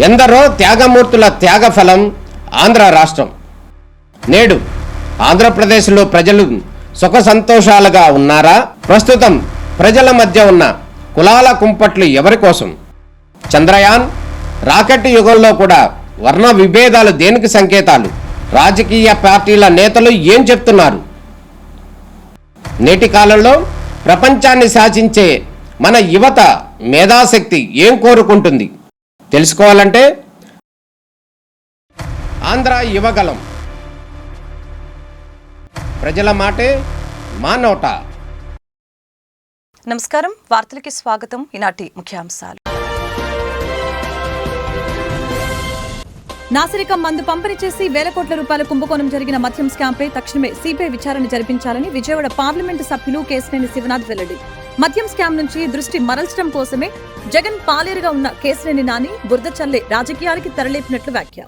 ఎందరో త్యాగమూర్తుల త్యాగఫలం ఆంధ్ర రాష్ట్రం. నేడు ఆంధ్రప్రదేశ్లో ప్రజలు సుఖ సంతోషాలుగా ఉన్నారా? ప్రస్తుతం ప్రజల మధ్య ఉన్న కులాల కుంపట్లు ఎవరి కోసం? చంద్రయాన్ రాకెట్ యుగంలో కూడా వర్ణ విభేదాలు దేనికి సంకేతాలు? రాజకీయ పార్టీల నేతలు ఏం చెప్తున్నారు? నేటి కాలంలో ప్రపంచాన్ని శాసించే మన యువత మేధాశక్తి ఏం కోరుకుంటుంది? తెలుసుకోవాలంటే ఆంధ్ర యువగలం. ప్రజల మాటే మా నోట. నమస్కారం, వార్తలకి స్వాగతం. ఈనాటి ముఖ్యాంశాలు. నాసిరకం మందు పంపిణీ చేసి వేల కోట్ల రూపాయల కుంభకోణం జరిగిన మద్యం స్కాంపై తక్షణమే సిబిఐ విచారణ జరిపించాలని విజయవాడ పార్లమెంటు సభ్యులు కేశినేని శివనాథ్ వెల్లడి. మద్యం స్కామ్ నుంచి దృష్టి మరల్చడం కోసమే జగన్ పాలేరుగా ఉన్న కేశినేని నాని బురద చల్లే రాజకీయాలకి తెరలేపినట్లు వ్యాఖ్య.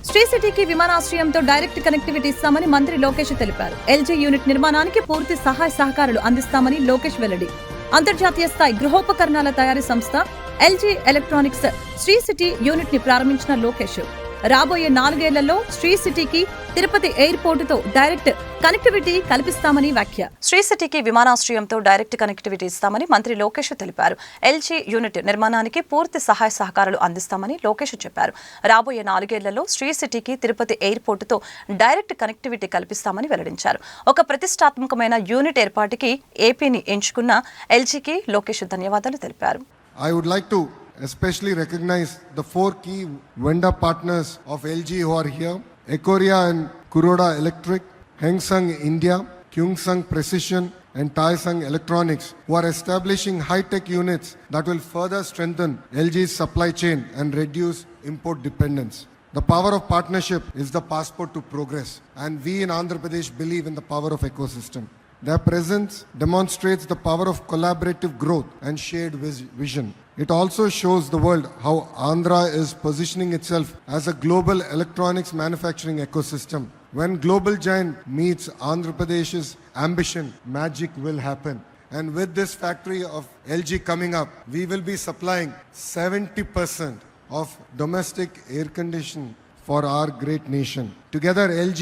శ్రీ సిటీకి విమానాశ్రయంతో డైరెక్ట్ కనెక్టివిటీ ఇస్తామని మంత్రి లోకేష్ తెలిపారు. ఎల్జీ యూనిట్ నిర్మాణానికి పూర్తి సహాయ సహకారాలు అందిస్తామని లోకేష్ వెల్లడి. అంతర్జాతీయ స్థాయి గృహోపకరణాల తయారీ సంస్థ LG electronics Sri city unit ని ప్రారంభించిన లోకేష్ రాబోయే 4 ఏళ్లలో శ్రీ సిటీకి తిరుపతి ఎయిర్పోర్టుతో డైరెక్ట్ కనెక్టివిటీ కల్పిస్తామని వ్యాఖ్య. శ్రీ సిటీకి విమానాశ్రయంతో డైరెక్ట్ కనెక్టివిటీ ఇస్తామని మంత్రి లోకేష్ తెలిపారు. ఎల్జీ యూనిట్ నిర్మాణానికి పూర్తి సహాయ సహకారాలు అందిస్తామని లోకేష్ చెప్పారు. రాబోయే 4 ఏళ్లలో శ్రీ సిటీకి తిరుపతి ఎయిర్పోర్టుతో డైరెక్ట్ కనెక్టివిటీ కల్పిస్తామని వెల్లడించారు. ఒక ప్రతిష్టాత్మకమైన యూనిట్ ఏర్పాటుకి ఏపీని ఎంచుకున్న ఎల్జీకి లోకేష్ ధన్యవాదాలు తెలిపారు. I would like to especially recognize the 4 key vendor partners of LG who are here: Ekoria and Kuroda Electric, Hengsung India, Kyungsung Precision and Taisung Electronics, who are establishing high-tech units that will further strengthen LG's supply chain and reduce import dependence. The power of partnership is the passport to progress, and we in Andhra Pradesh believe in the power of ecosystem. Their presence demonstrates the power of collaborative growth and shared vision. It also shows the world how Andhra is positioning itself as a global electronics manufacturing ecosystem. When global giant meets Andhra Pradesh's ambition, magic will happen. And with this factory of LG coming up, we will be supplying 70% of domestic air conditioning for our great nation. Together, LG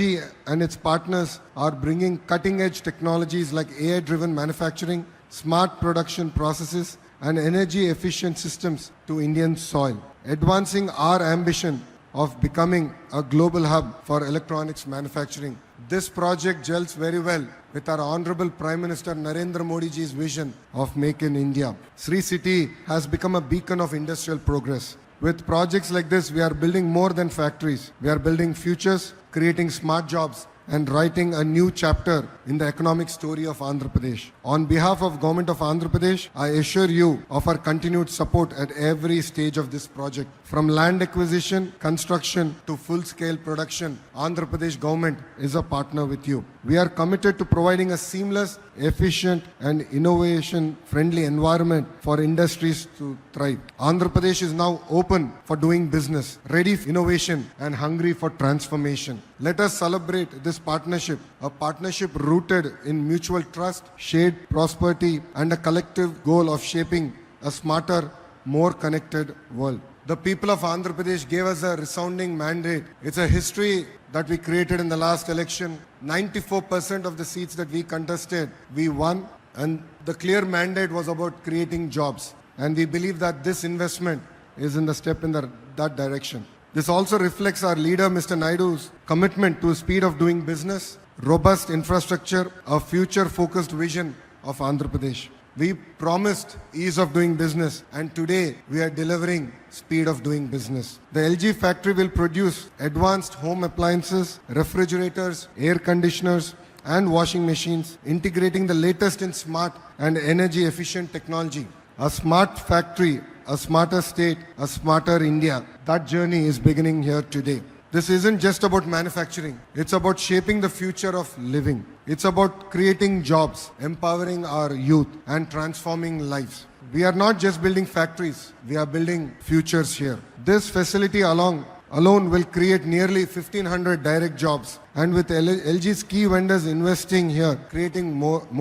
and its partners are bringing cutting-edge technologies like AI-driven manufacturing, smart production processes, and energy-efficient systems to Indian soil, advancing our ambition of becoming a global hub for electronics manufacturing. This project gels very well with our Honorable Prime Minister Narendra Modi ji's vision of Make in India. Sri City has become a beacon of industrial progress. With projects like this, we are building more than factories. We are building futures, creating smart jobs, and writing a new chapter in the economic story of Andhra Pradesh. On behalf of Government of Andhra Pradesh, I assure you of our continued support at every stage of this project. From land acquisition, construction to full-scale production, Andhra Pradesh government is a partner with you. We are committed to providing a seamless, efficient and innovation-friendly environment for industries to thrive. Andhra Pradesh is now open for doing business, ready for innovation and hungry for transformation. Let us celebrate this partnership, a partnership rooted in mutual trust, shared prosperity and a collective goal of shaping a smarter, more connected world. The people of Andhra Pradesh gave us a resounding mandate. It's a history that we created in the last election. 94% of the seats that we contested, we won. And the clear mandate was about creating jobs. And we believe that this investment is in the step in that direction. This also reflects our leader, Mr. Naidu's commitment to speed of doing business, robust infrastructure, a future-focused vision of Andhra Pradesh. We promised ease of doing business, and today we are delivering speed of doing business. The LG factory will produce advanced home appliances, refrigerators, air conditioners, and washing machines, integrating the latest in smart and energy-efficient technology. A smart factory, a smarter state, a smarter India. That journey is beginning here today. This isn't just about manufacturing. It's about shaping the future of living. It's about creating jobs, empowering our youth, and transforming lives. We are not just building factories. We are building futures here. This facility, along alone will create nearly 1,500 direct jobs. And with LG's key vendors investing here, creating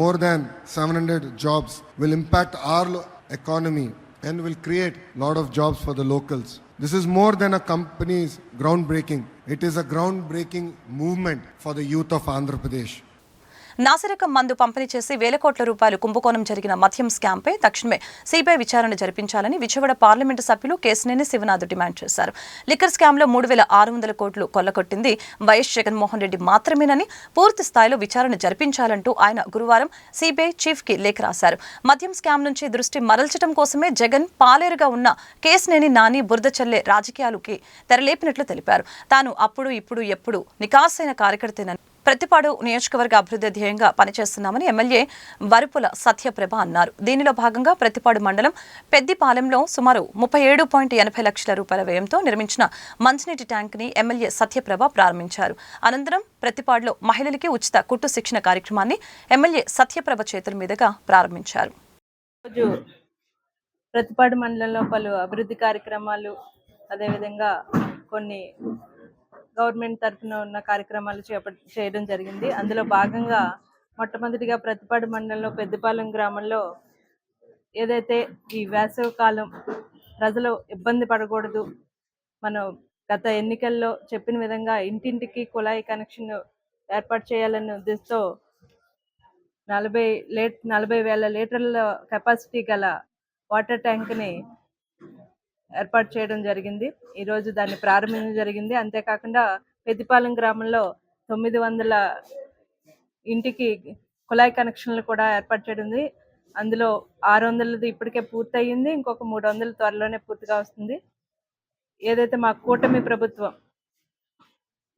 more than 700 jobs, will impact our economy and will create a lot of jobs for the locals. This is more than a company's groundbreaking. It is a groundbreaking movement for the youth of Andhra Pradesh. నాసిరకం మందు పంపిణీ చేసి వేల కోట్ల రూపాయలు కుంభకోణం జరిగిన మద్యం స్కామ్పై తక్షణమే సిబిఐ విచారణ జరిపించాలని విజయవాడ పార్లమెంటు సభ్యులు కేశినేని శివనాథ్ డిమాండ్ చేశారు. లిక్కర్ స్కామ్లో 3,600 కోట్లు కొల్లగొట్టింది వైఎస్ జగన్మోహన్ రెడ్డి మాత్రమేనని, పూర్తి స్థాయిలో విచారణ జరిపించాలంటూ ఆయన గురువారం సిబిఐ చీఫ్కి లేఖ రాశారు. మద్యం స్కామ్ నుంచి దృష్టి మరల్చడం కోసమే జగన్ పాలేరుగా ఉన్న కేశినేని నాని బురద చల్లే రాజకీయాలకి తెరలేపినట్లు తెలిపారు. తాను అప్పుడు ఇప్పుడు ఎప్పుడు నికాసైన కార్యకర్తేనని, ప్రతిపాడు నియోజకవర్గ అభివృద్ధి ధ్యేయంగా పనిచేస్తున్నామని ఎమ్మెల్యే వరుపుల సత్యప్రభ అన్నారు. దీనిలో భాగంగా ప్రతిపాడు మండలం పెద్దిపాలెంలో సుమారు 37.80 లక్షల రూపాయల వ్యయంతో నిర్మించిన మంచినీటి ట్యాంక్ని ఎమ్మెల్యే సత్యప్రభ ప్రారంభించారు. అనంతరం ప్రతిపాడులో మహిళలకి ఉచిత కుట్టు శిక్షణ కార్యక్రమాన్ని ఎమ్మెల్యే సత్యప్రభ చేతుల మీదుగా ప్రారంభించారు. ప్రతిపాడు మండలంలో పలు అభివృద్ధి కార్యక్రమాలు, అదేవిధంగా కొన్ని గవర్నమెంట్ తరఫున ఉన్న కార్యక్రమాలు చేయడం జరిగింది. అందులో భాగంగా మొట్టమొదటిగా ప్రతిపాడు మండలంలో పెద్దపాలెం గ్రామంలో ఏదైతే ఈ వేసవి కాలం ప్రజలు ఇబ్బంది పడకూడదు, మనం గత ఎన్నికల్లో చెప్పిన విధంగా ఇంటింటికి కుళాయి కనెక్షన్ ఏర్పాటు చేయాలనే ఉద్దేశంతో 40,000 లీటర్ల కెపాసిటీ గల వాటర్ ట్యాంక్ని ఏర్పాటు చేయడం జరిగింది. ఈరోజు దాన్ని ప్రారంభించడం జరిగింది. అంతేకాకుండా పెద్దిపాలెం గ్రామంలో 900 ఇంటికి కుళాయి కనెక్షన్లు కూడా ఏర్పాటు చేయడం ఉంది. అందులో 600 ఇప్పటికే పూర్తయింది, ఇంకొక 300 త్వరలోనే పూర్తిగా వస్తుంది. ఏదైతే మా కూటమి ప్రభుత్వం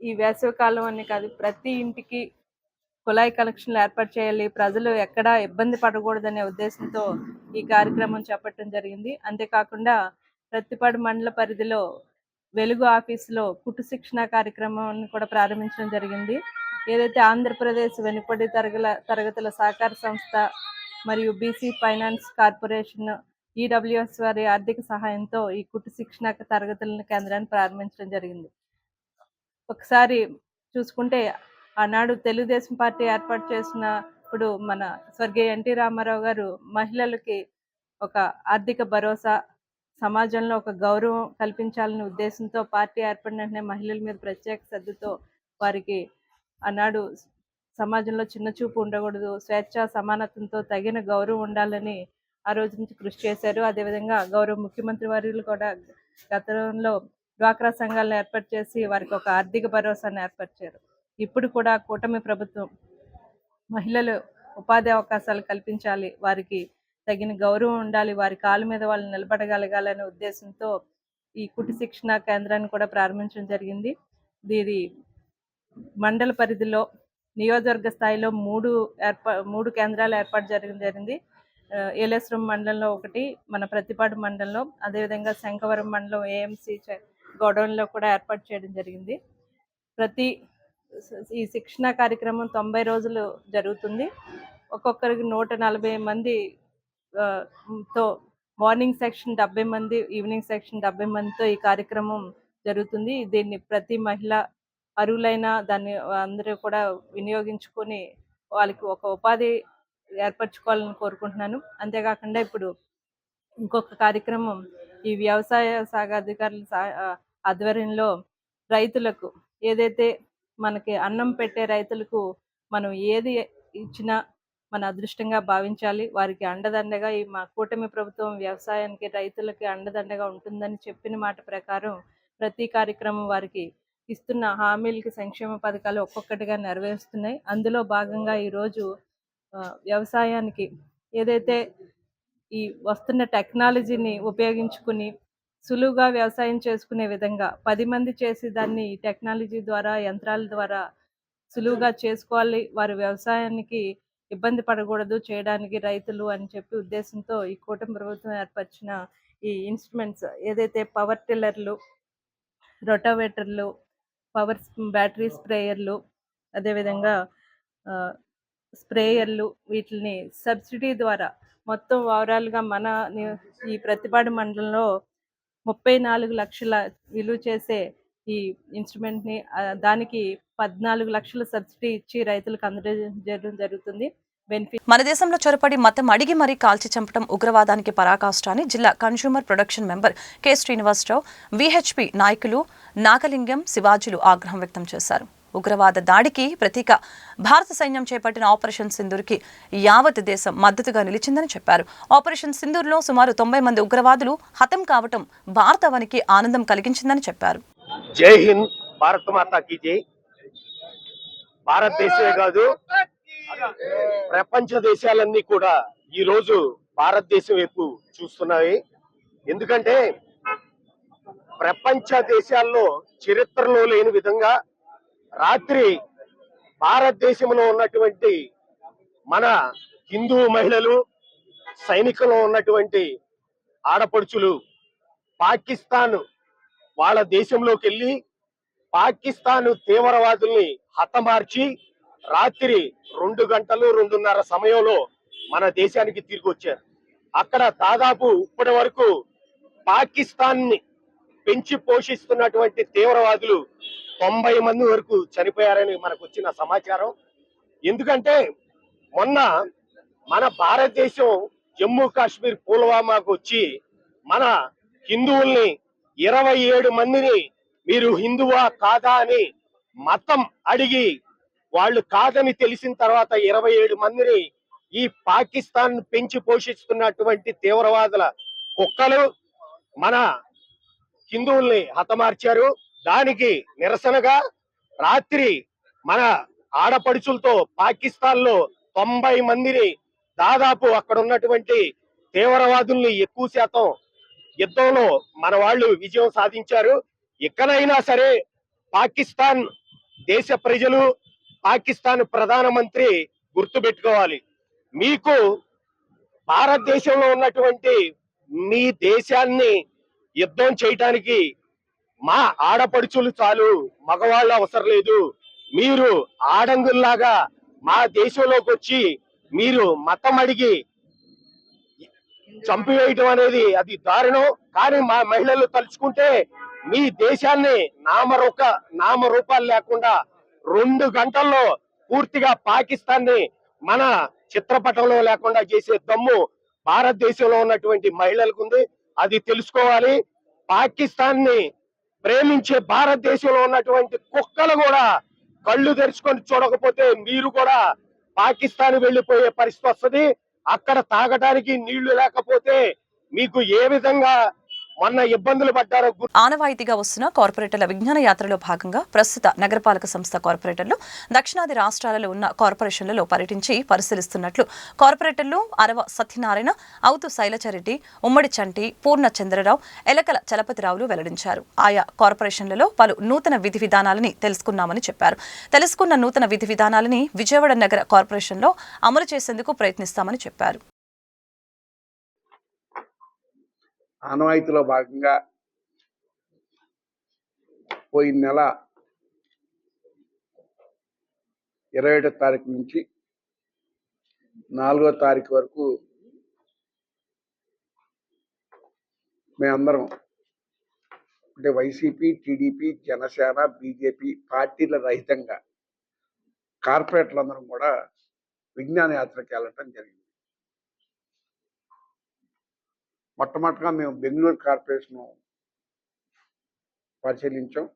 ఈ వేసవి కాలం అని కాదు, ప్రతి ఇంటికి కుళాయి కనెక్షన్లు ఏర్పాటు చేయాలి, ప్రజలు ఎక్కడా ఇబ్బంది పడకూడదనే ఉద్దేశంతో ఈ కార్యక్రమం చేపట్టడం జరిగింది. అంతేకాకుండా ప్రతిపాడు మండల పరిధిలో వెలుగు ఆఫీసులో కుట్టు శిక్షణ కార్యక్రమాన్ని కూడా ప్రారంభించడం జరిగింది. ఏదైతే ఆంధ్రప్రదేశ్ వెనుకబడి తరగతుల సహకార సంస్థ మరియు బీసీ ఫైనాన్స్ కార్పొరేషన్ ఈడబ్ల్యూఎస్ వారి ఆర్థిక సహాయంతో ఈ కుట్టు శిక్షణ తరగతుల కేంద్రాన్ని ప్రారంభించడం జరిగింది. ఒకసారి చూసుకుంటే ఆనాడు తెలుగుదేశం పార్టీ ఏర్పాటు చేసినప్పుడు మన స్వర్గీయ ఎన్టీ రామారావు గారు మహిళలకి ఒక ఆర్థిక భరోసా, సమాజంలో ఒక గౌరవం కల్పించాలనే ఉద్దేశంతో పార్టీ ఏర్పడిన వెంటనే మహిళల మీద ప్రత్యేక శ్రద్ధతో వారికి ఆనాడు సమాజంలో చిన్న చూపు ఉండకూడదు, స్వేచ్ఛ సమానత్వంతో తగిన గౌరవం ఉండాలని ఆ రోజు నుంచి కృషి చేశారు. అదేవిధంగా గౌరవ ముఖ్యమంత్రి వర్యులు కూడా గతంలో డ్వాక్రా సంఘాలను ఏర్పాటు చేసి వారికి ఒక ఆర్థిక భరోసాను ఏర్పరిచారు. ఇప్పుడు కూడా కూటమి ప్రభుత్వం మహిళలు ఉపాధి అవకాశాలు కల్పించాలి, వారికి తగిన గౌరవం ఉండాలి, వారి కాళ్ళ మీద వాళ్ళు నిలబడగలగాలనే ఉద్దేశంతో ఈ కుట్టు శిక్షణ కేంద్రాన్ని కూడా ప్రారంభించడం జరిగింది. దీని మండల పరిధిలో నియోజకవర్గ స్థాయిలో 3 కేంద్రాలు ఏర్పాటు జరిగింది. ఏలేశ్వరం మండలంలో ఒకటి, మన ప్రతిపాడు మండలంలో, అదేవిధంగా శంఖవరం మండలం ఏఎంసీ గోడౌన్లో కూడా ఏర్పాటు చేయడం జరిగింది. ఈ శిక్షణ కార్యక్రమం 90 రోజులు జరుగుతుంది. ఒక్కొక్కరికి 140 మంది తో మార్నింగ్ సెక్షన్ 70 మంది, ఈవినింగ్ సెక్షన్ 70 మందితో ఈ కార్యక్రమం జరుగుతుంది. దీన్ని ప్రతి మహిళ అర్హులైన దాన్ని అందరూ కూడా వినియోగించుకొని వాళ్ళకి ఒక ఉపాధి ఏర్పరచుకోవాలని కోరుకుంటున్నాను. అంతేకాకుండా ఇప్పుడు ఇంకొక కార్యక్రమం ఈ వ్యవసాయ శాఖ అధికారుల ఆధ్వర్యంలో రైతులకు, ఏదైతే మనకి అన్నం పెట్టే రైతులకు మనం ఏది ఇచ్చినా మన అదృష్టంగా భావించాలి, వారికి అండదండగా ఈ మా కూటమి ప్రభుత్వం వ్యవసాయానికి రైతులకి అండదండగా ఉంటుందని చెప్పిన మాట ప్రకారం ప్రతి కార్యక్రమం వారికి ఇస్తున్న హామీలకి సంక్షేమ పథకాలు ఒక్కొక్కటిగా నెరవేరుస్తున్నాయి. అందులో భాగంగా ఈరోజు వ్యవసాయానికి ఏదైతే ఈ వస్తున్న టెక్నాలజీని ఉపయోగించుకుని సులువుగా వ్యవసాయం చేసుకునే విధంగా 10 మంది చేసి దాన్ని టెక్నాలజీ ద్వారా, యంత్రాల ద్వారా సులువుగా చేసుకోవాలి, వారి వ్యవసాయానికి ఇబ్బంది పడకూడదు చేయడానికి రైతులు అని చెప్పి ఉద్దేశంతో ఈ కూటమి ప్రభుత్వం ఏర్పరిచిన ఈ ఇన్స్ట్రుమెంట్స్, ఏదైతే పవర్ టిల్లర్లు, రొటావేటర్లు, బ్యాటరీ స్ప్రేయర్లు, అదేవిధంగా స్ప్రేయర్లు, వీటిని సబ్సిడీ ద్వారా మొత్తం ఓవరాల్గా మన ఈ ప్రతిపాడు మండలంలో 34 లక్షల విలువ చేసే ఈ ఇన్స్ట్రుమెంట్ని దానికి 14 లక్షల సబ్సిడీ ఇచ్చి రైతులకు అందజేయడం జరుగుతుంది. మన దేశంలో చొరపడి మతం అడిగి మరీ కాల్చి చంపడం ఉగ్రవాదానికి పరాకాష్ట అని జిల్లా consumer production member K Srinivasarao, VHP నాయకులు నాగలింగం, శివాజీలు ఆగ్రహం వ్యక్తం చేశారు. ఉగ్రవాద దాడికి ప్రతీక భారత సైన్యం చేపట్టిన ఆపరేషన్ సింధూర్కి యావత్ దేశం మద్దతుగా నిలిచిందని చెప్పారు. ఆపరేషన్ సింధూర్లో సుమారు 90 మంది ఉగ్రవాదులు హతం కావటం భారతావనికి ఆనందం కలిగించిందని చెప్పారు. జై హింద్, భారత మాతా కీ జై. భారతదేశమే కాదు, ప్రపంచ దేశాలన్నీ కూడా ఈ రోజు భారతదేశం వైపు చూస్తున్నాయి. ఎందుకంటే ప్రపంచ దేశాల్లో చరిత్రలో లేని విధంగా రాత్రి భారతదేశంలో ఉన్నటువంటి మన హిందూ మహిళలు, సైనికులు ఉన్నటువంటి ఆడపడుచులు పాకిస్తాన్ వాళ్ళ దేశంలోకి వెళ్ళి పాకిస్తాన్ తీవ్రవాదుల్ని హతమార్చి రాత్రి 2 గంటలు 2:30 సమయంలో మన దేశానికి తిరిగి వచ్చారు. అక్కడ దాదాపు ఇప్పటి వరకు పాకిస్తాన్ ని పెంచి పోషిస్తున్నటువంటి తీవ్రవాదులు 90 మంది వరకు చనిపోయారని మనకు వచ్చిన సమాచారం. ఎందుకంటే మొన్న మన భారతదేశం జమ్మూ కాశ్మీర్ పుల్వామాకు వచ్చి మన హిందువుల్ని 27 మందిని మీరు హిందువా కాదా అని మతం అడిగి వాళ్ళు కాదని తెలిసిన తర్వాత 27 మందిని ఈ పాకిస్తాన్ పెంచి పోషిస్తున్నటువంటి తీవ్రవాదుల కుక్కలు మన హిందువుల్ని హతమార్చారు. దానికి నిరసనగా రాత్రి మన ఆడపడుచులతో పాకిస్తాన్ లో 90 మందిని దాదాపు అక్కడ ఉన్నటువంటి తీవ్రవాదుల్ని ఎక్కువ శాతం యుద్ధంలో మన వాళ్ళు విజయం సాధించారు. ఎక్కడైనా సరే పాకిస్తాన్ దేశ ప్రజలు, పాకిస్తాన్ ప్రధానమంత్రి గుర్తుపెట్టుకోవాలి, మీకు భారతదేశంలో ఉన్నటువంటి మీ దేశాన్ని యుద్ధం చేయటానికి మా ఆడపడుచులు చాలు, మగవాళ్ళు అవసరం లేదు. మీరు ఆడంగుల్లాగా మా దేశంలోకి వచ్చి మీరు మతం అడిగి చంపివేయటం అనేది అది దారుణం. కానీ మా మహిళలు తలుచుకుంటే మీ దేశాన్ని నామరూపాలు లేకుండా 2 గంటల్లో పూర్తిగా పాకిస్తాన్ ని మన చిత్రపటంలో లేకుండా చేసే దమ్ము భారతదేశంలో ఉన్నటువంటి మహిళలకు ఉంది. అది తెలుసుకోవాలి. పాకిస్తాన్ ని ప్రేమించే భారతదేశంలో ఉన్నటువంటి కుక్కలు కూడా కళ్ళు తెరుచుకొని చూడకపోతే మీరు కూడా పాకిస్తాన్ వెళ్లిపోయే పరిస్థితి వస్తుంది. అక్కడ తాగడానికి నీళ్లు లేకపోతే మీకు ఏ విధంగా మొన్న ఇబ్బందులు పడ్డారో ఆనవాయితీగా వస్తున్న కార్పొరేటర్ల విజ్ఞాన యాత్రలో భాగంగా ప్రస్తుత నగరపాలక సంస్థ కార్పొరేటర్లు దక్షిణాది రాష్ట్రాలలో ఉన్న కార్పొరేషన్లలో పర్యటించి పరిశీలిస్తున్నట్లు కార్పొరేటర్లు అరవ సత్యనారాయణ, అవుతు శైలజారెడ్డి, ఉమ్మడి చంటి, పూర్ణ చంద్రరావు, ఎలకల చలపతిరావులు వెల్లడించారు. ఆయా కార్పొరేషన్లలో పలు నూతన విధి విధానాలని తెలుసుకున్నామని చెప్పారు. తెలుసుకున్న నూతన విధి విధానాలని విజయవాడ నగర కార్పొరేషన్లో అమలు చేసేందుకు ప్రయత్నిస్తామని చెప్పారు. ఆనవాయితీలో భాగంగా పోయిన నెల 27వ తారీఖు నుంచి 4వ తారీఖు వరకు మేమందరం అంటే వైసీపీ, టీడీపీ, జనసేన, బీజేపీ పార్టీల రహితంగా కార్పొరేటర్లందరం కూడా విజ్ఞాన యాత్రకి వెళ్ళటం జరిగింది. మొట్టమొదటిగా మేము బెంగళూరు కార్పొరేషన్ పరిశీలించాం.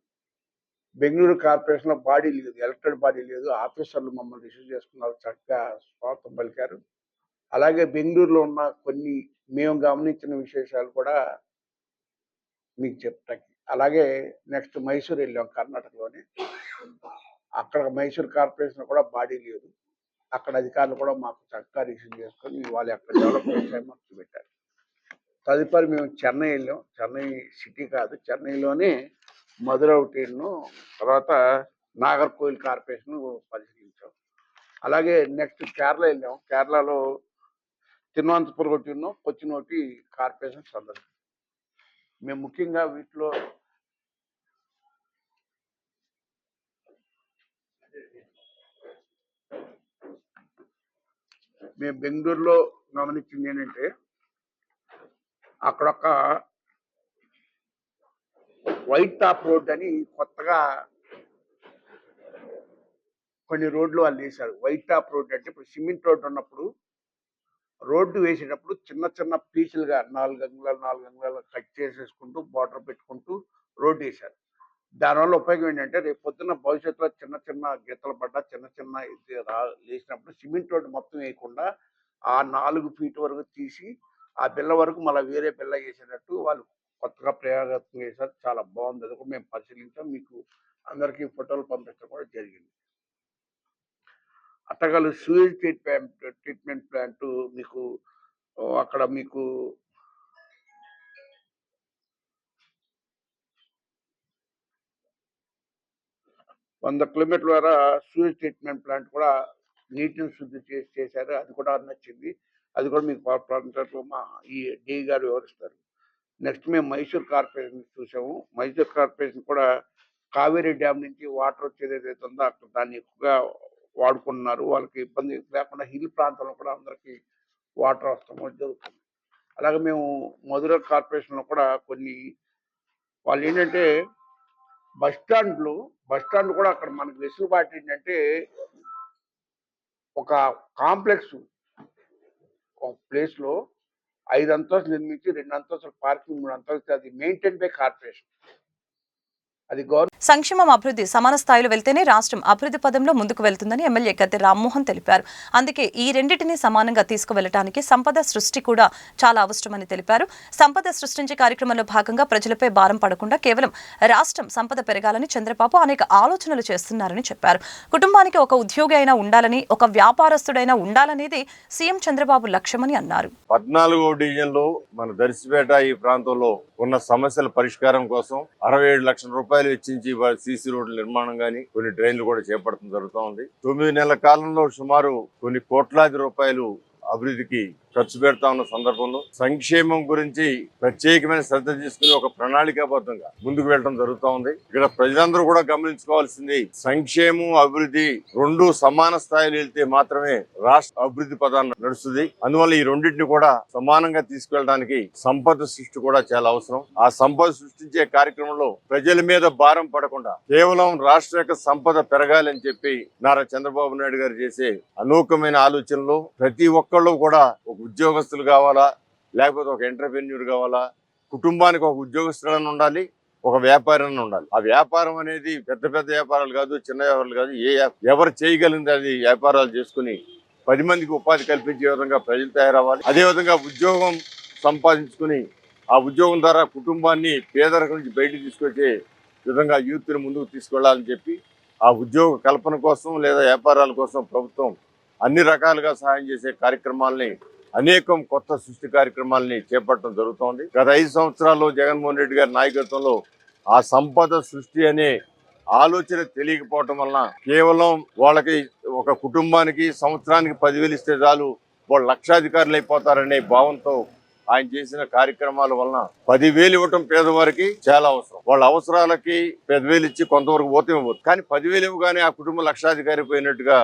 బెంగళూరు కార్పొరేషన్లో బాడీ లేదు, ఎలక్టెడ్ బాడీ లేదు. ఆఫీసర్లు మమ్మల్ని రిసీవ్ చేసుకున్నారు, చక్కగా స్వాగతం పలికారు. అలాగే బెంగళూరులో ఉన్న కొన్ని మేము గమనించిన విశేషాలు కూడా మీకు చెప్తాకి. అలాగే నెక్స్ట్ మైసూర్ వెళ్ళాం, కర్ణాటకలోనే. అక్కడ మైసూర్ కార్పొరేషన్ కూడా బాడీ లేదు. అక్కడ అధికారులు కూడా మాకు చక్కగా రిసీవ్ చేసుకొని వాళ్ళు అక్కడ డెవలప్ చేసామని మొదలు పెట్టారు. తదుపరి మేము చెన్నై వెళ్ళాం. చెన్నై సిటీ కాదు, చెన్నైలోనే మధుర ఒకటిను, తర్వాత నాగర్కోయిల్ కార్పొరేషన్ పరిశీలించాం. అలాగే నెక్స్ట్ కేరళ వెళ్ళాం. కేరళలో తిరువనంతపురం ఒకటిను, కొచ్చిన్ ఒకటి కార్పొరేషన్ సందర్శించాం. మేము ముఖ్యంగా వీటిలో మేము బెంగళూరులో గమనించింది ఏంటంటే అక్కడొక్క వైట్ టాప్ రోడ్ అని కొత్తగా కొన్ని రోడ్లు వాళ్ళు వేశారు. వైట్ టాప్ రోడ్ అంటే ఇప్పుడు సిమెంట్ రోడ్ ఉన్నప్పుడు రోడ్డు వేసేటప్పుడు చిన్న చిన్న పీసులుగా 4 అంగుళాలు 4 అంగుళాలు కట్ చేసేసుకుంటూ బార్డర్ పెట్టుకుంటూ రోడ్డు వేశారు. దానివల్ల ఉపయోగం ఏంటంటే రేపు పొద్దున్న భవిష్యత్తులో చిన్న చిన్న గీతలు పడ్డా చిన్న చిన్న లేచినప్పుడు సిమెంట్ రోడ్డు మొత్తం వేయకుండా ఆ 4 ఫీట్ వరకు తీసి ఆ బిల్ల వరకు మళ్ళీ వేరే బిల్ల వేసేటట్టు వాళ్ళు కొత్తగా ప్రయోగాత్మకం చేశారు. చాలా బాగుంది. అది కూడా మేము పరిశీలించాం. మీకు అందరికీ ఫోటోలు పంపించడం కూడా జరిగింది. అట్టగలు సూయేజ్ ట్రీట్మెంట్ ప్లాంట్ మీకు అక్కడ మీకు 100 కిలోమీటర్ల ద్వారా సూయేజ్ ట్రీట్మెంట్ ప్లాంట్ కూడా నీటిని శుద్ధి చేశారు. అది కూడా నచ్చింది. అది కూడా మీకు మా ఈ డి గారు వివరిస్తారు. నెక్స్ట్ మేము మైసూర్ కార్పొరేషన్ చూసాము. మైసూర్ కార్పొరేషన్ కూడా కావేరీ డ్యామ్ నుంచి వాటర్ వచ్చేది ఏదైతే ఉందో అక్కడ దాన్ని ఎక్కువగా వాడుకుంటున్నారు. వాళ్ళకి ఇబ్బంది లేకుండా హిల్ ప్రాంతంలో కూడా అందరికీ వాటర్ వస్తాం జరుగుతుంది. అలాగే మేము మధుర కార్పొరేషన్లో కూడా కొన్ని వాళ్ళు ఏంటంటే బస్ స్టాండ్ కూడా అక్కడ మనకి వెసులుబాటు ఏంటంటే ఒక కాంప్లెక్స్ ఒక ప్లేస్లో 5 అంతస్తులు నిర్మించి 2 అంతస్తులు పార్కింగ్ 3 అంతస్తులు అది మెయింటైన్ బై కార్పొరేషన్. అది సంక్షేమం అభివృద్ధి సమాన స్థాయిలో వెళ్తేనే రాష్ట్రం అభివృద్ధి పదంలో ముందుకు వెళ్తుందని ఎమ్మెల్యే గద్దె రామ్మోహన్ తెలిపారు. అందుకే ఈ రెండింటిని సమానంగా తీసుకువెళ్లడానికి సంపద సృష్టి కూడా చాలా అవసరమని తెలిపారు. సంపద సృష్టించే కార్యక్రమంలో భాగంగా ప్రజలపై భారం పడకుండా కేవలం రాష్ట్రం సంపద పెరగాలని చంద్రబాబు అనేక ఆలోచనలు చేస్తున్నారని చెప్పారు. కుటుంబానికి ఒక ఉద్యోగి అయినా ఉండాలని, ఒక వ్యాపారస్తుడైనా ఉండాలనేది సీఎం చంద్రబాబు లక్ష్యమని అన్నారు. 14వ డివిజన్లో మన దర్శిపేట ఈ ప్రాంతంలో ఉన్న సమస్యల పరిష్కారం కోసం 67 లక్షల రూపాయలు వెచ్చించి సీసీ రోడ్ల నిర్మాణం గాని కొన్ని డ్రైన్లు కూడా చేపట్టడం జరుగుతూ ఉంది. 9 నెలల కాలంలో సుమారు కొన్ని కోట్లాది రూపాయలు అభివృద్ధికి ఖర్చు పెడతా ఉన్న సందర్భంలో సంక్షేమం గురించి ప్రత్యేకమైన శ్రద్ధ తీసుకుని ఒక ప్రణాళికాబద్ధంగా ముందుకు వెళ్ళడం జరుగుతూ ఉంది. ఇక్కడ ప్రజలందరూ కూడా గమనించుకోవాల్సింది సంక్షేమం అభివృద్ధి రెండు సమాన స్థాయిలో వెళ్తే మాత్రమే రాష్ట్ర అభివృద్ధి పదాన్ని నడుస్తుంది. అందువల్ల ఈ రెండింటిని కూడా సమానంగా తీసుకెళ్ళడానికి సంపద సృష్టి కూడా చాలా అవసరం. ఆ సంపద సృష్టించే కార్యక్రమంలో ప్రజల మీద భారం పడకుండా కేవలం రాష్ట్ర యొక్క సంపద పెరగాలని చెప్పి నారా చంద్రబాబు నాయుడు గారు చేసే అనూకమైన ఆలోచనలో ప్రతి ఒక్కళ్ళు కూడా ఉద్యోగస్తులు కావాలా, లేకపోతే ఒక ఎంటర్‌ప్రెన్యూర్ కావాలా, కుటుంబానికి ఒక ఉద్యోగస్తుడని ఉండాలి, ఒక వ్యాపారం ఉండాలి. ఆ వ్యాపారం అనేది పెద్ద పెద్ద వ్యాపారాలు కాదు, చిన్న వ్యాపారాలు కాదు, ఎవరు చేయగలిగింది అది వ్యాపారాలు చేసుకుని 10 మందికి ఉపాధి కల్పించే విధంగా ప్రజలు తయారవ్వాలి. అదేవిధంగా ఉద్యోగం సంపాదించుకుని ఆ ఉద్యోగం ద్వారా కుటుంబాన్ని పేదరికం నుంచి బయటకు తీసుకొచ్చే విధంగా యూత్ని ముందుకు తీసుకెళ్లాలని చెప్పి ఆ ఉద్యోగ కల్పన కోసం లేదా వ్యాపారాల కోసం ప్రభుత్వం అన్ని రకాలుగా సహాయం చేసే కార్యక్రమాలని అనేకం కొత్త సృష్టి కార్యక్రమాలని చేపట్టడం జరుగుతోంది. గత 5 సంవత్సరాల్లో జగన్మోహన్ రెడ్డి గారి నాయకత్వంలో ఆ సంపద సృష్టి అనే ఆలోచన తెలియకపోవటం వలన కేవలం వాళ్ళకి ఒక కుటుంబానికి సంవత్సరానికి 10,000 ఇస్తే చాలు వాళ్ళు లక్షాధికారులు అయిపోతారనే భావంతో ఆయన చేసిన కార్యక్రమాల వలన 10,000 ఇవ్వటం పేదవారికి చాలా అవసరం. వాళ్ళ అవసరాలకి 10,000 ఇచ్చి కొంతవరకు పోతే ఇవ్వదు, కానీ 10,000 ఇవ్వగానే ఆ కుటుంబం లక్షాధికారి పోయినట్టుగా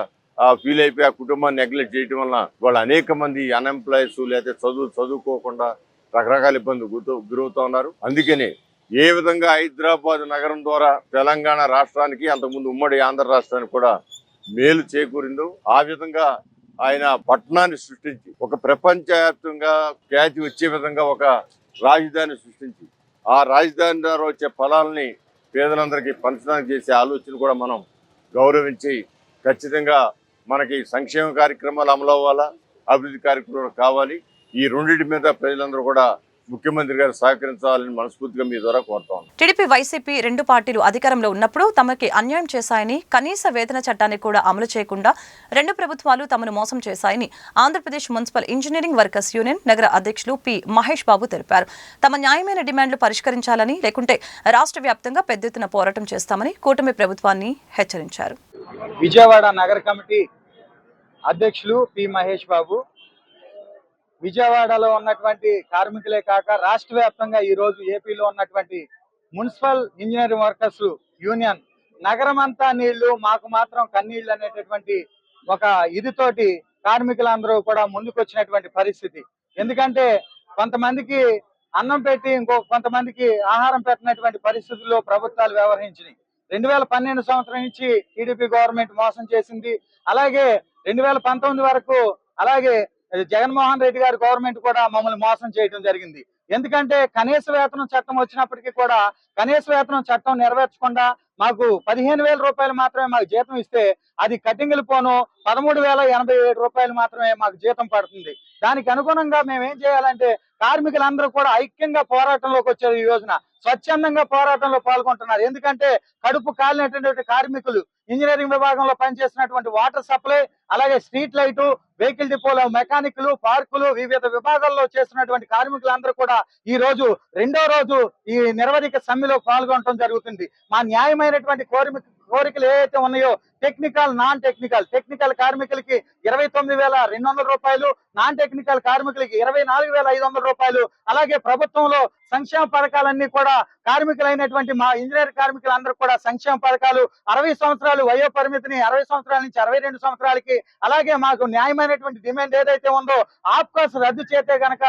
ఫీల్ అయిపోయి ఆ కుటుంబాన్ని నెగ్లెక్ట్ చేయడం వల్ల వాళ్ళు అనేక మంది అన్ఎంప్లాయీస్ లేకపోతే చదువుకోకుండా రకరకాల ఇబ్బందులు గురవుతూ ఉన్నారు. అందుకనే ఏ విధంగా హైదరాబాద్ నగరం ద్వారా తెలంగాణ రాష్ట్రానికి అంతకుముందు ఉమ్మడి ఆంధ్ర రాష్ట్రానికి కూడా మేలు చేకూరిందో ఆ విధంగా ఆయన పట్టణాన్ని సృష్టించి ఒక ప్రపంచవ్యాప్తంగా ఖ్యాతి వచ్చే విధంగా ఒక రాజధాని సృష్టించి ఆ రాజధాని ద్వారా వచ్చే ఫలాలని పేదలందరికీ పంచడానికి చేసే ఆలోచన కూడా మనం గౌరవించి ఖచ్చితంగా మనకి సంక్షేమ కార్యక్రమాలు అమలు అవ్వాలా, అభివృద్ధి కార్యక్రమాలు కావాలి. ఈ రెండింటి మీద ప్రజలందరూ కూడా ముఖ్యమంత్రి గారు సహకరించాలని మనస్ఫూర్తిగా మీ ద్వారా కోరుతాం. టీడీపీ వైసీపీ రెండు పార్టీలు అధికారంలో ఉన్నప్పుడు తమకి అన్యాయం చేశాయని, కనీస వేతన చట్టాన్ని కూడా అమలు చేయకుండా రెండు ప్రభుత్వాలు తమను మోసం చేశాయని Andhra Pradesh municipal engineering workers union నగర అధ్యక్షులు పి మహేష్ బాబు తెలిపారు. తమ న్యాయమైన డిమాండ్లు పరిష్కరించాలని, లేకుంటే రాష్ట్ర వ్యాప్తంగా పెద్ద ఎత్తున పోరాటం చేస్తామని కూటమి ప్రభుత్వాన్ని హెచ్చరించారు. విజయవాడ నగర కమిటీ అధ్యక్షులు పి మహేష్ బాబు విజయవాడలో ఉన్నటువంటి కార్మికులే కాక రాష్ట్ర వ్యాప్తంగా ఈ రోజు ఏపీలో ఉన్నటువంటి మున్సిపల్ ఇంజనీరింగ్ వర్కర్స్ యూనియన్ నగరం అంతా నీళ్లు మాకు మాత్రం కన్నీళ్లు అనేటటువంటి ఒక ఇదితోటి కార్మికులందరూ కూడా ముందుకు వచ్చినటువంటి పరిస్థితి. ఎందుకంటే కొంతమందికి అన్నం పెట్టి ఇంకో కొంతమందికి ఆహారం పెట్టినటువంటి పరిస్థితుల్లో ప్రభుత్వాలు వ్యవహరించినాయి. 2012 సంవత్సరం నుంచి టీడీపీ గవర్నమెంట్ మోసం చేసింది. అలాగే 2019 వరకు అలాగే జగన్మోహన్ రెడ్డి గారి గవర్నమెంట్ కూడా మమ్మల్ని మోసం చేయడం జరిగింది. ఎందుకంటే కనీస వేతనం చట్టం వచ్చినప్పటికీ కూడా కనీస వేతనం చట్టం నెరవేర్చకుండా మాకు 15,000 రూపాయలు మాత్రమే మాకు జీతం ఇస్తే అది కటింగ్లు పోను 13,087 రూపాయలు మాత్రమే మాకు జీతం పడుతుంది. దానికి అనుగుణంగా మేము ఏం చేయాలంటే కార్మికులందరూ కూడా ఐక్యంగా పోరాటంలోకి వచ్చారు. ఈ రోజున స్వచ్ఛందంగా పోరాటంలో పాల్గొంటున్నారు. ఎందుకంటే కడుపు కాలినటువంటి కార్మికులు, ఇంజనీరింగ్ విభాగంలో పనిచేసినటువంటి వాటర్ సప్లై, అలాగే స్ట్రీట్ లైటు, వెహికల్ డిపోల మెకానిక్లు, పార్కులు, వివిధ విభాగాల్లో చేస్తున్నటువంటి కార్మికులందరూ కూడా ఈ రోజు రెండో రోజు ఈ నిరవధిక సమ్మెలో పాల్గొనడం జరుగుతుంది. మా న్యాయమైనటువంటి కోరికలు ఏవైతే ఉన్నాయో టెక్నికల్, నాన్ టెక్నికల్ కార్మికులకి 29,200 రూపాయలు, నాన్ టెక్నికల్ కార్మికులకి 24,500 రూపాయలు, అలాగే ప్రభుత్వంలో సంక్షేమ పథకాలన్నీ కూడా కార్మికులైనటువంటి మా ఇంజనీర్ కార్మికులందరూ కూడా సంక్షేమ పథకాలు 60 సంవత్సరాలు వయో పరిమితిని 60 సంవత్సరాల నుంచి 62 సంవత్సరాలకి, అలాగే మాకు న్యాయమైనటువంటి డిమాండ్ ఏదైతే ఉందో ఆప్కాస్ రద్దు చేస్తే గనక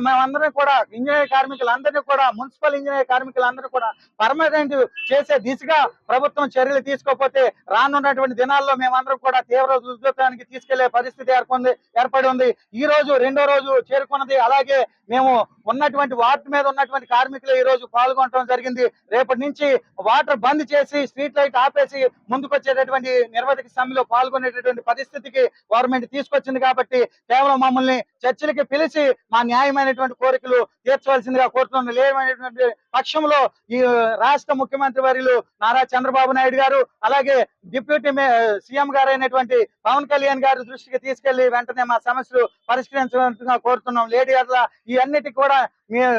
మేమందరం కూడా ఇంజనీర్ కార్మికులందరినీ కూడా మున్సిపల్ ఇంజనీర్ కార్మికులందరూ కూడా పర్మనెంట్ చేసే దిశగా ప్రభుత్వం చర్యలు తీసుకోకపోతే రానున్నటువంటి దినాల్లో మేమందరం కూడా తీవ్ర ఉద్యోగానికి తీసుకెళ్లే పరిస్థితి ఏర్పడి ఉంది. ఈ రోజు రెండో రోజు చేరుకున్నది. అలాగే మేము ఉన్నటువంటి వార్డు మీద ఉన్నటువంటి కార్మికులు ఈ రోజు పాల్గొనడం జరిగింది. రేపటి నుంచి వాటర్ బంద్ చేసి స్ట్రీట్ లైట్ ఆపేసి ముందుకొచ్చేటటువంటి నిరవధిక సమ్మెలో పాల్గొనేటటువంటి పరిస్థితికి గవర్నమెంట్ తీసుకొచ్చింది. కాబట్టి కేవలం మమ్మల్ని చర్చలకి పిలిచి మా న్యాయమైనటువంటి కోరికలు తీర్చవలసిందిగా కోరుతున్నాం. లేనటువంటి పక్షంలో ఈ రాష్ట్ర ముఖ్యమంత్రి వర్యులు నారా చంద్రబాబు నాయుడు గారు, అలాగే డిప్యూటీ సీఎం గారు అయినటువంటి పవన్ కళ్యాణ్ గారి దృష్టికి తీసుకెళ్లి వెంటనే మా సమస్యలు పరిష్కరించాల్సిందిగా కోరుతున్నాం. లేడీ అట్లా ఈ అన్నిటికీ కూడా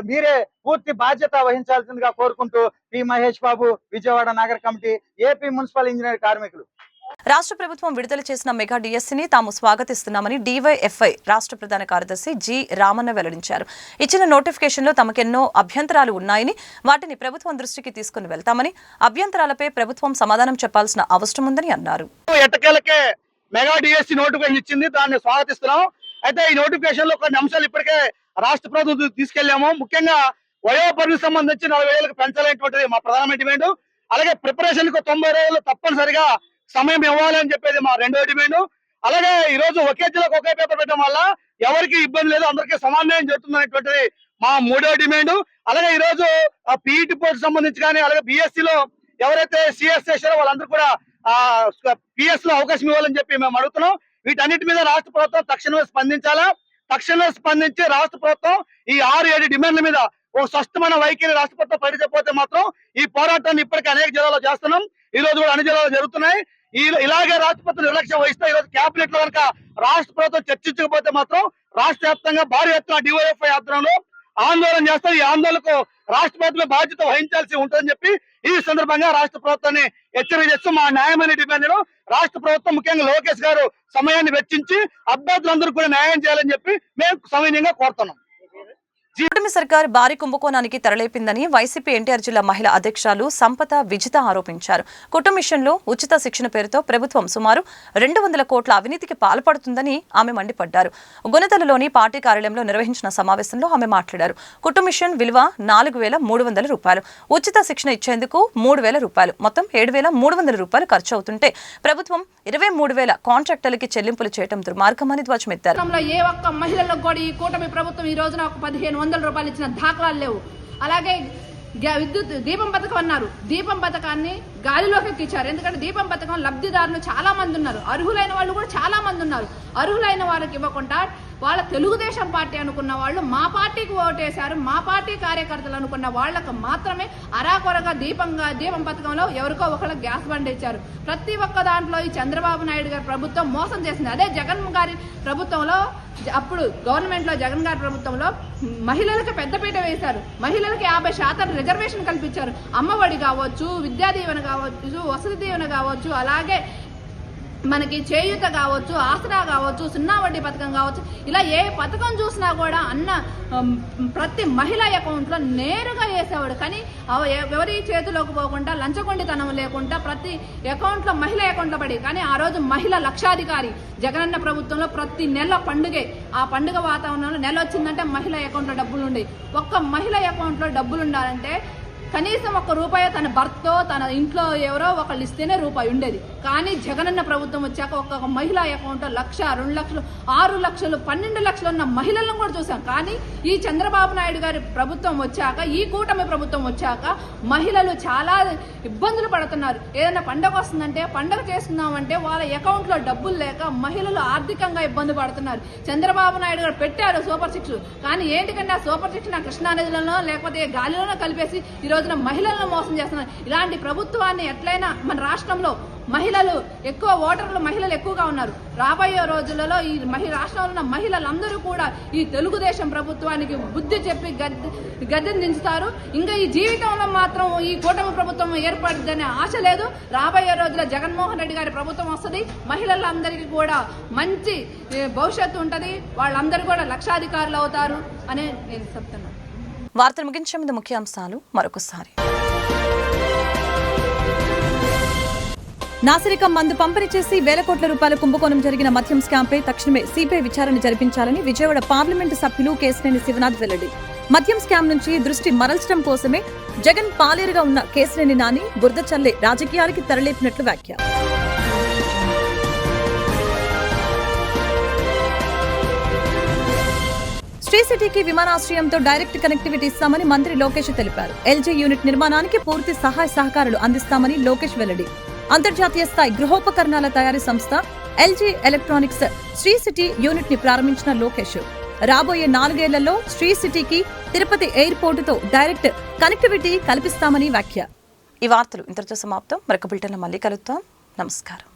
మీరే పూర్తి బాధ్యత వహించాల్సిందిగా కోరుకుంటూ పి మహేష్ బాబు, విజయవాడ నగర కమిటీ, ఏపీ మున్సిపల్ ఇంజనీర్ కార్మికులు. రాష్ట్ర ప్రభుత్వం విడుదల చేసిన మెగా డిఎస్సిని తాము స్వాగతిస్తున్నామని డివైఎఫ్ఐ రాష్ట్ర ప్రధాన కార్యదర్శి జి రామన్న వెల్లడించారు. ఇచ్చిన నోటిఫికేషన్లో తమకెన్నో అభ్యంతరాలు ఉన్నాయని, వాటిని ప్రభుత్వం దృష్టికి తీసుకుని వెళ్తామని, అభ్యంతరాలపై ప్రభుత్వం సమాధానం చెప్పాల్సిన అవసరం ఉందని అన్నారు. ఎట్టకేలకే మెగా డిఎస్సి నోటిఫికేషన్ ఇచ్చింది, దాన్ని స్వాగతిస్తున్నాం. అయితే ఈ నోటిఫికేషన్ లో కొన్ని అంశాలు ఇప్పటికే రాష్ట్ర ప్రభుత్వం తీసుకెళ్లాము. ముఖ్యంగా వయోపరిమితికి సంబంధించి 40,000 పెంచాలనేటువంటిది మా ప్రధానమైన డిమాండ్. అలాగే ప్రిపరేషన్ కు 90 రోజులు తప్పనిసరిగా సమయం ఇవ్వాలి అని చెప్పేది మా రెండో డిమాండ్. అలాగే ఈ రోజు ఒకే జిల్లాకు ఒకే పేపర్ పెట్టడం వల్ల ఎవరికి ఇబ్బంది లేదు, అందరికీ సమాన్యాయం జరుగుతుంది అనేటువంటిది మా మూడో డిమాండ్. అలాగే ఈ రోజు పీఈటీ పోస్ట్ సంబంధించి కానీ, అలాగే బిఎస్సి లో ఎవరైతే సిఎస్ చేశారో వాళ్ళందరూ కూడా పిఎస్ లో అవకాశం ఇవ్వాలని చెప్పి మేము అడుగుతున్నాం. వీటన్నిటి మీద రాష్ట్ర ప్రభుత్వం తక్షణమే స్పందించాలా. తక్షణమే స్పందించి రాష్ట్ర ప్రభుత్వం ఈ 6-7 డిమాండ్ల మీద ఒక స్పష్టమైన వైఖరి రాష్ట్ర ప్రభుత్వం ప్రకటించకపోతే మాత్రం ఈ పోరాటాన్ని ఇప్పటికీ అనేక జిల్లాలో చేస్తున్నాం. ఈ రోజు కూడా అన్ని జిల్లాలో జరుగుతున్నాయి. ఇలాగే రాష్ట్ర ప్రభుత్వం నిర్లక్ష్యం వహిస్తే ఈ రోజు క్యాబినెట్ లో కనుక రాష్ట్ర ప్రభుత్వం చర్చించకపోతే మాత్రం రాష్ట్ర వ్యాప్తంగా భారీ ఎత్తున డివైఎఫ్ఐ ఆధ్వర్యంలో ఆందోళన చేస్తారు. ఈ ఆందోళనకు రాష్ట్ర ప్రభుత్వం బాధ్యత వహించాల్సి ఉంటుందని చెప్పి ఈ సందర్భంగా రాష్ట్ర ప్రభుత్వాన్ని హెచ్చరిక చేస్తూ మా న్యాయమైన డిమాండ్ను రాష్ట్ర ప్రభుత్వం ముఖ్యంగా లోకేష్ గారు సమయాన్ని వెచ్చించి అభ్యర్థులందరూ కూడా న్యాయం చేయాలని చెప్పి మేము సవినయంగా కోరుతున్నాం. కూటమి సర్కార్ భారీ కుంభకోణానికి తెరలేపిందని వైసీపీ ఎన్టీఆర్ జిల్లా మహిళా అధ్యక్షురాలు సంపత విజిత ఆరోపించారు. కుటుంబ మిషన్లో ఉచిత శిక్షణ పేరుతో ప్రభుత్వం సుమారు 200 కోట్ల అవినీతికి పాల్పడుతుందని ఆమె మండిపడ్డారు. గుణదలలోని పార్టీ కార్యాలయంలో నిర్వహించిన సమావేశంలో ఆమె మాట్లాడారు. కుటుంబ మిషన్ విలువ 4,300 రూపాయలు, ఉచిత శిక్షణ ఇచ్చేందుకు 3,000 రూపాయలు, మొత్తం 7,300 రూపాయలు ఖర్చు అవుతుంటే ప్రభుత్వం 23,000 కాంట్రాక్టర్లకి చెల్లింపులు చేయడం దుర్మార్గమని ధ్వజమెత్తారు. ఏ ఒక్క మహిళలకు కూడా ఈ కూటమి ప్రభుత్వం ఈ రోజున 1,500 రూపాయలు ఇచ్చిన దాఖలాలు లేవు. అలాగే విద్యుత్ దీపం పథకం అన్నారు, దీపం పథకాన్ని గాలిలోకి ఎక్కించారు. ఎందుకంటే దీపం పథకం లబ్ధిదారులు చాలా మంది ఉన్నారు, అర్హులైన వాళ్ళు కూడా చాలా మంది ఉన్నారు. అర్హులైన వారికి ఇవ్వకుండా వాళ్ళ తెలుగుదేశం పార్టీ అనుకున్న వాళ్ళు మా పార్టీకి ఓటేశారు, మా పార్టీ కార్యకర్తలు అనుకున్న వాళ్లకు మాత్రమే అరాకొరగా దీపం పథకంలో ఎవరికో ఒకళ్ళ గ్యాస్ బండ్ ఇచ్చారు. ప్రతి ఒక్క దాంట్లో ఈ చంద్రబాబు నాయుడు గారి ప్రభుత్వం మోసం చేసింది. అదే జగన్ గారి ప్రభుత్వంలో, అప్పుడు గవర్నమెంట్ లో జగన్ గారి ప్రభుత్వంలో మహిళలకు పెద్దపీట వేశారు. మహిళలకు 50% రిజర్వేషన్ కల్పించారు. అమ్మఒడి కావచ్చు, విద్యా దీవెన కావచ్చు, వసతి దీవెన కావచ్చు, అలాగే మనకి చేయూత కావచ్చు, ఆసరా కావచ్చు, సున్నా వడ్డీ పథకం కావచ్చు, ఇలా ఏ పథకం చూసినా కూడా ప్రతి మహిళ అకౌంట్లో నేరుగా వేసేవాడు. కానీ ఎవరి చేతిలోకి పోకుండా, లంచగొండితనం లేకుండా ప్రతి అకౌంట్లో మహిళ అకౌంట్లో పడి. కానీ ఆ రోజు మహిళ లక్షాధికారి జగనన్న ప్రభుత్వంలో ప్రతి నెల పండుగే. ఆ పండుగ వాతావరణంలో నెల వచ్చిందంటే మహిళ అకౌంట్లో డబ్బులు ఉండేవి. ఒక్క మహిళ అకౌంట్లో డబ్బులు ఉండాలంటే కనీసం ₹1 తన భర్తో తన ఇంట్లో ఎవరో ఒకళ్ళు ఇస్తేనే రూపాయి ఉండేది. కానీ జగనన్న ప్రభుత్వం వచ్చాక ఒక్కొక్క మహిళా అకౌంట్లో 1,00,000, 2 లక్షలు, 6 లక్షలు, 12 లక్షలు ఉన్న మహిళలను కూడా చూసాం. కానీ ఈ చంద్రబాబు నాయుడు గారి ప్రభుత్వం వచ్చాక, ఈ కూటమి ప్రభుత్వం వచ్చాక మహిళలు చాలా ఇబ్బందులు పడుతున్నారు. ఏదైనా పండగ వస్తుందంటే, పండగ చేసుకుందామంటే వాళ్ళ అకౌంట్లో డబ్బులు లేక మహిళలు ఆర్థికంగా ఇబ్బంది పడుతున్నారు. చంద్రబాబు నాయుడు గారు పెట్టారు సూపర్ సిక్స్. కానీ ఏంటికంటే ఆ సూపర్ సిక్స్ కృష్ణానదిలోనో లేకపోతే గాలిలోనో కలిపేసి ఈ రోజున మహిళలను మోసం చేస్తున్నారు. ఇలాంటి ప్రభుత్వాన్ని ఎట్లయినా మన రాష్ట్రంలో మహిళలు ఎక్కువ ఓటర్లు మహిళలు ఎక్కువగా ఉన్నారు. రాబోయే రోజులలో ఈ రాష్ట్రంలో ఉన్న మహిళలందరూ కూడా ఈ తెలుగుదేశం ప్రభుత్వానికి బుద్ధి చెప్పి గద్దెను దించుతారు. ఇంకా ఈ జీవితంలో మాత్రం ఈ కూటమి ప్రభుత్వం ఏర్పడుతుందనే ఆశ లేదు. రాబోయే రోజుల్లో జగన్మోహన్ రెడ్డి గారి ప్రభుత్వం వస్తుంది. మహిళలందరికీ కూడా మంచి భవిష్యత్తు ఉంటుంది. వాళ్ళందరూ కూడా లక్షాధికారులు అవుతారు అని నేను చెప్తున్నాను. వార్తలు ముగించే ముందు ముఖ్యాంశాలు మరొకసారి. నాసిరకం మందు పంపిణీ చేసి వేల కోట్ల రూపాయల కుంభకోణం జరిగిన మద్యం స్కాంపై తక్షణమే సిబిఐ విచారణ జరిపించాలని విజయవాడ పార్లమెంటు సభ్యులు కేశినేని శివనాథ్ వెల్లడి. మద్యం స్కామ్ నుంచి దృష్టి మరల్చడం కోసమే జగన్ పాలేరుగా ఉన్న కేశినేని నాని బురద చల్లే రాజకీయాలకి తెరలేపినట్లు వ్యాఖ్య. శ్రీ సిటీకి విమానాశ్రయంతో డైరెక్ట్ కనెక్టివిటీ ఇస్తామని మంత్రి లోకేష్ తెలిపారు. ఎల్జీ యూనిట్ నిర్మాణానికి పూర్తి సహాయ సహకారాలు అందిస్తామని లోకేష్ వెల్లడి. అంతర్జాతీయ స్థాయి గృహోపకరణాల తయారీ సంస్థ LG electronics Sri city unit ని ప్రారంభించిన లోకేష్ రాబోయే 4 ఏళ్లలో శ్రీ సిటీకి తిరుపతి ఎయిర్పోర్టుతో డైరెక్ట్ కనెక్టివిటీ కల్పిస్తామని వ్యాఖ్య. ఈ వార్తలు ఇంతటితో సమాప్తం. మరొక బులెటిన్లో మళ్ళీ కలుద్దాం. నమస్కారం.